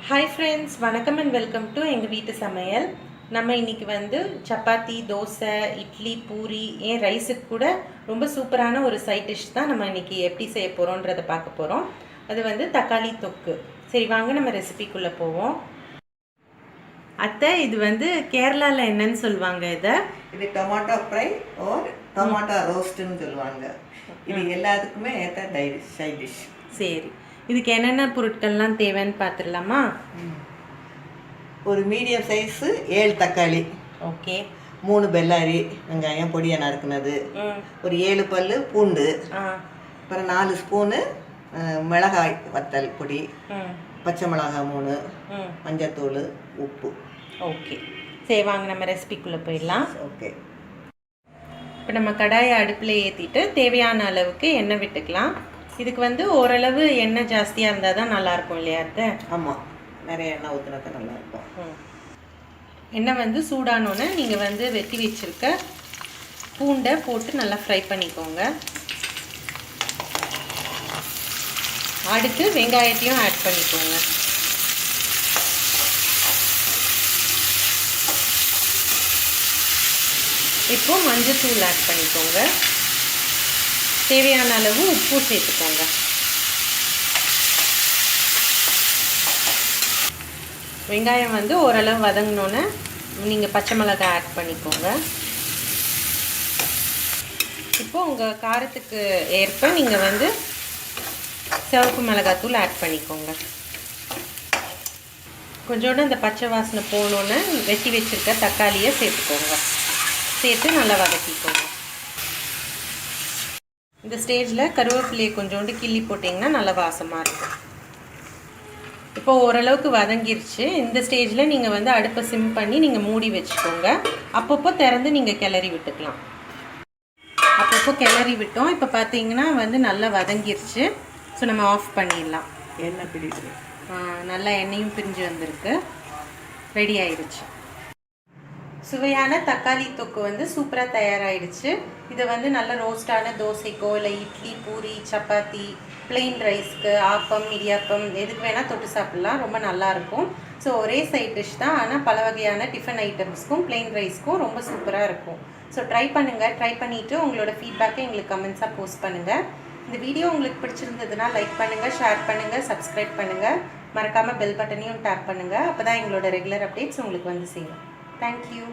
Hi friends, வணக்கம் and welcome to எங்கள் வீட்டு சமையல். நம்ம இன்றைக்கி வந்து சப்பாத்தி, தோசை, இட்லி, பூரி, ஏன் ரைஸுக்கு கூட ரொம்ப சூப்பரான ஒரு சைட் டிஷ் தான் நம்ம இன்றைக்கி எப்படி செய்ய போகிறோன்றதை பார்க்க போகிறோம். அது வந்து தக்காளி தொக்கு. சரி வாங்க நம்ம ரெசிபிக்குள்ளே போவோம். அத்தை, இது வந்து கேரளாவில் என்னன்னு சொல்லுவாங்க? இது டொமாட்டோ ஃப்ரை ஓர் டொமாட்டோ ரோஸ்ட்டுன்னு சொல்லுவாங்க. இது எல்லாத்துக்குமே ஏற்ற சைட் டிஷ். சரி, இதுக்கு என்னென்ன பொருட்கள்லாம் தேவைன்னு பார்த்துடலாமா? ஒரு மீடியம் சைஸு 7 தக்காளி, ஓகே, 3 பெல்லாரி வெங்காயம் பொடியாக நறுக்குனது, ஒரு 7 பல் பூண்டு, அப்புறம் 4 ஸ்பூனு மிளகாய் வத்தல் பொடி, பச்சை மிளகாய் 3, மஞ்சத்தூள், உப்பு. ஓகே, சரி வாங்க நம்ம ரெசிபிக்குள்ளே போயிடலாம். ஓகே, இப்போ நம்ம கடாயை அடுப்பில் ஏற்றிட்டு தேவையான அளவுக்கு எண்ணெய் விட்டுக்கலாம். இதுக்கு வந்து ஓரளவு எண்ணெய் ஜாஸ்தியாக இருந்தால் தான் நல்லாயிருக்கும் இல்லையா? ஆமாம், நிறைய எண்ணெய் ஊற்றினா தான் நல்லாயிருக்கும். எண்ணெய் வந்து சூடானோன்னே நீங்கள் வந்து வெட்டி வச்சுருக்க பூண்டை போட்டு நல்லா ஃப்ரை பண்ணிக்கோங்க. அடுத்து வெங்காயத்தையும் ஆட் பண்ணிக்கோங்க. இப்போ மஞ்சத்தூள் ஆட் பண்ணிக்கோங்க. தேவையான அளவு உப்பு சேர்த்துக்கோங்க. வெங்காயம் வந்து ஓரளவு வதங்கினோன்னே நீங்கள் பச்சை மிளகாய் ஆட் பண்ணிக்கோங்க. இப்போது உங்கள் காரத்துக்கு ஏற்ப நீங்கள் வந்து சிவப்பு மிளகாத்தூள் ஆட் பண்ணிக்கோங்க. கொஞ்சோண்டு அந்த பச்சை வாசனை போனோன்னே வெட்டி வச்சுருக்க தக்காளியை சேர்த்துக்கோங்க. சேர்த்து நல்லா வதக்கிக்கோங்க. இந்த ஸ்டேஜில் கருவேப்பிலையை கொஞ்சோண்டு கிள்ளி போட்டிங்கன்னா நல்லா வாசமாக இருக்கும். இப்போ ஓரளவுக்கு வதங்கிருச்சு. இந்த ஸ்டேஜில் நீங்கள் வந்து அடுப்பை சிம் பண்ணி நீங்கள் மூடி வச்சுக்கோங்க. அப்பப்போ திறந்து நீங்கள் கிளறி விட்டுக்கலாம். அப்பப்போ கிளறி விட்டோம். இப்போ பார்த்தீங்கன்னா வந்து நல்லா வதங்கிருச்சு. ஸோ நம்ம ஆஃப் பண்ணிடலாம். எண்ணெய் பிரிஞ்சு நல்லா எண்ணெயும் பிரிஞ்சு வந்திருக்கு. ரெடி ஆயிடுச்சு. சுவையான தக்காளி தொக்கு வந்து சூப்பராக தயாராகிடுச்சு. இதை வந்து நல்ல ரோஸ்டான தோசைக்கோ இல்லை இட்லி, பூரி, சப்பாத்தி, பிளெயின் ரைஸ்க்கு, ஆப்பம், இடியாப்பம் எதுக்கு வேணால் தொட்டு சாப்பிட்லாம். ரொம்ப நல்லாயிருக்கும். ஸோ ஒரே சைட் டிஷ் தான், ஆனால் பல வகையான டிஃபன் ஐட்டம்ஸ்க்கும் பிளெயின் ரைஸ்க்கும் ரொம்ப சூப்பராக இருக்கும். ஸோ ட்ரை பண்ணுங்கள். ட்ரை பண்ணிவிட்டு உங்களோட ஃபீட்பேக்கை எங்களுக்கு கமெண்ட்ஸாக போஸ்ட் பண்ணுங்கள். இந்த வீடியோ உங்களுக்கு பிடிச்சிருந்ததுன்னா லைக் பண்ணுங்கள், ஷேர் பண்ணுங்கள், சப்ஸ்கிரைப் பண்ணுங்கள். மறக்காமல் பெல் பட்டனையும் டேப் பண்ணுங்கள். அப்போ தான் எங்களோட ரெகுலர் அப்டேட்ஸ் உங்களுக்கு வந்து சேரும். Thank you.